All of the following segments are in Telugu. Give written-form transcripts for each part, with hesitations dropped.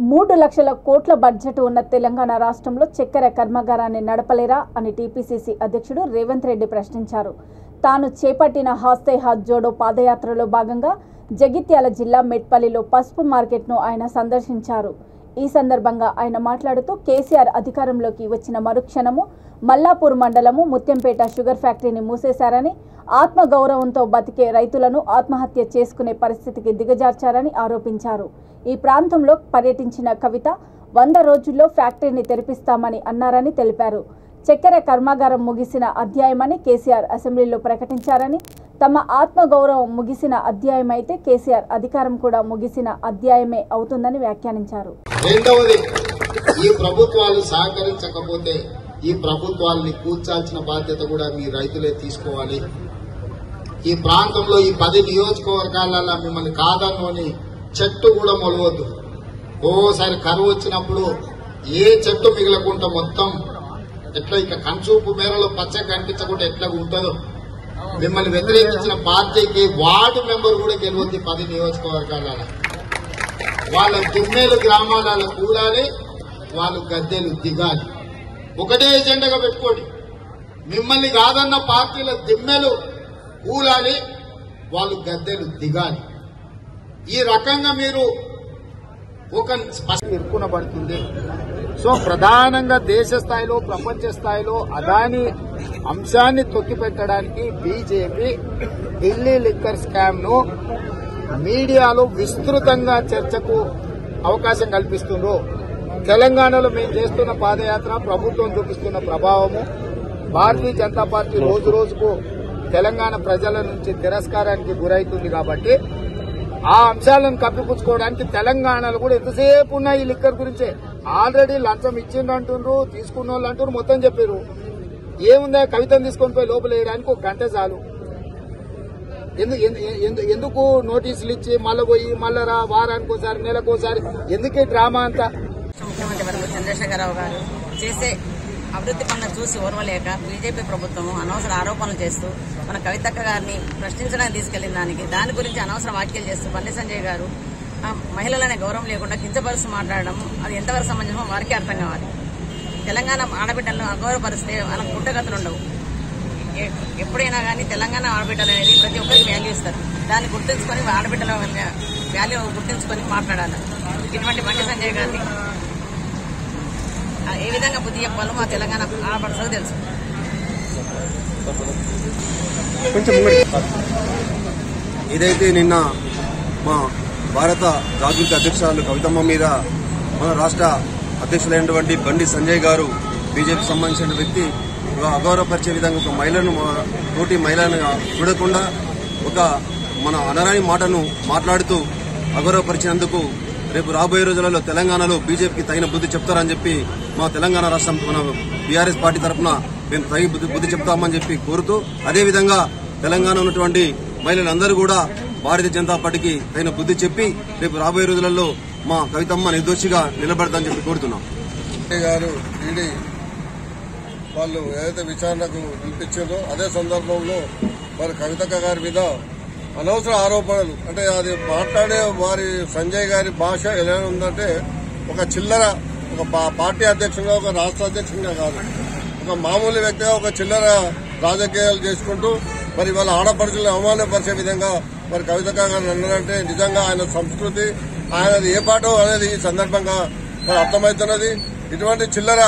3 లక్షల కోట్ల బడ్జెట్ ఉన్న తెలంగాణ రాష్ట్రంలో చక్కెర కర్మాగారాన్ని నడపలేరా అని టీపీసీసీ అధ్యక్షుడు రేవంత్ రెడ్డి ప్రశ్నించారు. తాను చేపట్టిన హాస్తే హాత్ జోడో పాదయాత్రలో భాగంగా జగిత్యాల జిల్లా మెట్పల్లిలో పసుపు మార్కెట్ను ఆయన సందర్శించారు. ఈ సందర్భంగా ఆయన మాట్లాడుతూ కేసీఆర్ అధికారంలోకి వచ్చిన మరుక్షణము మల్లాపూర్ మండలము ముత్యంపేట షుగర్ ఫ్యాక్టరీని మూసేశారని, ఆత్మగౌరవంతో బతికే రైతులను ఆత్మహత్య చేసుకునే పరిస్థితికి దిగజార్చారని ఆరోపించారు. ఈ ప్రాంతంలో పర్యటించిన కవిత 100 రోజుల్లో ఫ్యాక్టరీని తెరిపిస్తామని అన్నారని తెలిపారు. చక్కెర కర్మాగారం ముగిసిన అధ్యాయమని కేసీఆర్ అసెంబ్లీలో ప్రకటించారని, తమ ఆత్మగౌరవం ముగిసిన అధ్యాయమైతే కేసీఆర్ అధికారం కూడా ముగిసిన అధ్యాయమే అవుతుందని వ్యాఖ్యానించారు. రెండవది, ఈ ప్రభుత్వాలు సహకరించకపోతే ఈ ప్రభుత్వాలని కూర్చాల్సిన బాధ్యత కూడా మీ రైతులే తీసుకోవాలి. ఈ ప్రాంతంలో ఈ 10 నియోజకవర్గాలలో మిమ్మల్ని కాదన్నోని చెట్టు కూడా మొలవద్దు. ఓసారి కరువు వచ్చినప్పుడు ఏ చెట్టు మిగలకుండా మొత్తం ఎట్లా ఇక కంచూపు మేరలో పచ్చ కనిపించకుండా ఎట్లా ఉంటుందో, మిమ్మల్ని వ్యతిరేకించిన పార్టీకి వార్డు మెంబర్ కూడా గెలవద్ది. 10 నియోజకవర్గాలలో వాళ్ళ దిమ్మేలు గ్రామాలలో కూడాలి, వాళ్ళు గద్దెలు దిగాలి. ఒకటే ఎజెండాగా పెట్టుకోండి. మిమ్మల్ని కాదన్న పార్టీల దిమ్మెలు కూలాలి, వాళ్ళు గద్దెలు దిగాలి. ఈ రకంగా మీరు ఒక ఇరుకునబడుతుంది. సో ప్రధానంగా దేశ స్థాయిలో ప్రపంచ స్థాయిలో అదాని అంశాన్ని తొక్కిపెట్టడానికి బీజేపీ ఢిల్లీ లిక్కర్ స్కామ్ ను మీడియాలో విస్తృతంగా చర్చకు అవకాశం కల్పిస్తున్నారు. తెలంగాణలో మేము చేస్తున్న పాదయాత్ర, ప్రభుత్వం చూపిస్తున్న ప్రభావము, భారతీయ జనతా పార్టీ రోజు రోజుకు తెలంగాణ ప్రజల నుంచి తిరస్కారానికి గురవుతుంది. కాబట్టి ఆ అంశాలను కప్పిపుచ్చుకోవడానికి తెలంగాణలో కూడా ఎంతసేపు ఉన్నాయి ఈ లిక్కర్ గురించే. ఆల్రెడీ లంచం ఇచ్చిండ్రు అంటుండ్రు, తీసుకున్న వాళ్ళు అంటారు, మొత్తం చెప్పారు. ఏముందా, కవితను తీసుకొని పోయి లోపల వేయడానికి 1 గంట చాలు. ఎందుకు నోటీసులు ఇచ్చి మళ్ళీ పోయి మళ్ళా వారానికి ఒకసారి నెలకోసారి ఎందుకు డ్రామా అంతా? ముఖ్యమంత్రి వర్గ చంద్రశేఖరరావు గారు చేసే అభివృద్ధి పనులను చూసి ఓర్వలేక బీజేపీ ప్రభుత్వం అనవసర ఆరోపణలు చేస్తూ మన కవితక్క గారిని ప్రశ్నించడానికి తీసుకెళ్లిన దాని గురించి అనవసర వ్యాఖ్యలు చేస్తూ బండి సంజయ్ గారు మహిళలనే గౌరవం లేకుండా కించపరుస్తూ మాట్లాడడం అది ఎంతవరకు సమంజసమో వారికి అర్థం కావాలి. తెలంగాణ ఆడబిడ్డలను అగౌరవపరిస్తే మనకు పుట్టగతులు ఉండవు. ఎప్పుడైనా కానీ తెలంగాణ ఆడబిడ్డలు అనేది ప్రతి ఒక్కరికి వాల్యూ ఇస్తారు. దాన్ని గుర్తుంచుకొని ఆడబిడ్డల వాల్యూ గుర్తుంచుకొని మాట్లాడాలి. ఇటువంటి బండి సంజయ్ గారిని ఏ విధంగా బుద్ధి చెప్పాలో మా తెలంగాణ ఆడపడుతుందో తెలుసు. ఇదైతే నిన్న మా భారత జాగృతి అధ్యక్షురాలు కవితమ్మ మీద మన రాష్ట్ర అధ్యక్షులైనటువంటి బండి సంజయ్ గారు, బీజేపీకి సంబంధించిన వ్యక్తి, అగౌరవపరిచే విధంగా ఒక మహిళను, తోటి మహిళను చూడకుండా ఒక మన అనరాని మాటను మాట్లాడుతూ అగౌరవపరిచినందుకు రేపు రాబోయే రోజులలో తెలంగాణలో బీజేపీకి తగిన బుద్ధి చెప్తారని చెప్పి మా తెలంగాణ రాష్ట్రం మన బీఆర్ఎస్ పార్టీ తరఫున మేము తగిన బుద్ధి చెప్తామని చెప్పి కోరుతూ, అదేవిధంగా తెలంగాణ ఉన్నటువంటి మహిళలందరూ కూడా భారతీయ జనతా పార్టీకి తగిన బుద్ధి చెప్పి రేపు రాబోయే రోజులలో మా కవితమ్మ నిర్దోషిగా నిలబడతామని చెప్పి కోరుతున్నాం. గారు వాళ్ళు ఏదైతే విచారణకు పిలిపించారో అదే సందర్భంలో మరి కవితక్క గారి మీద అనవసర ఆరోపణలు, అంటే అది మాట్లాడే వారి సంజయ్ గారి భాష ఎలా ఉందంటే ఒక చిల్లర, ఒక పార్టీ అధ్యక్షునిగా, ఒక రాష్ట్ర అధ్యక్షునిగా కాదు, ఒక మామూలు వ్యక్తిగా ఒక చిల్లర రాజకీయాలు చేసుకుంటూ మరి వాళ్ళ ఆడపడుచులను అవమానపరిచే విధంగా మరి కవితక్క గారిని అన్నారంటే నిజంగా ఆయన సంస్కృతి, ఆయనది ఏ పాటో అనేది ఈ సందర్భంగా మరి అర్థమవుతున్నది. ఇటువంటి చిల్లర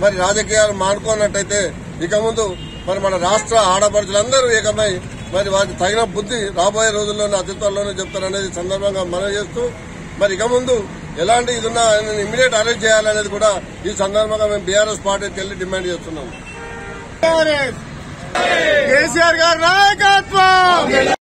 మరి రాజకీయాలు మానుకున్నట్టయితే ఇక ముందు మరి మన రాష్ట్ర ఆడపడుచులందరూ ఏకమై మరి వారికి తగిన బుద్ధి రాబోయే రోజుల్లోనే అతి త్వరలోనే చెప్తారనేది సందర్భంగా మనవి చేస్తూ, మరి ఇక ముందు ఎలాంటి ఇది ఉన్నా ఆయన ఇమ్మీడియట్ అరెస్ట్ చేయాలనేది కూడా ఈ సందర్భంగా మేము బీఆర్ఎస్ పార్టీకి వెళ్లి డిమాండ్ చేస్తున్నాం. కేసీఆర్ గారి నాయకత్వం.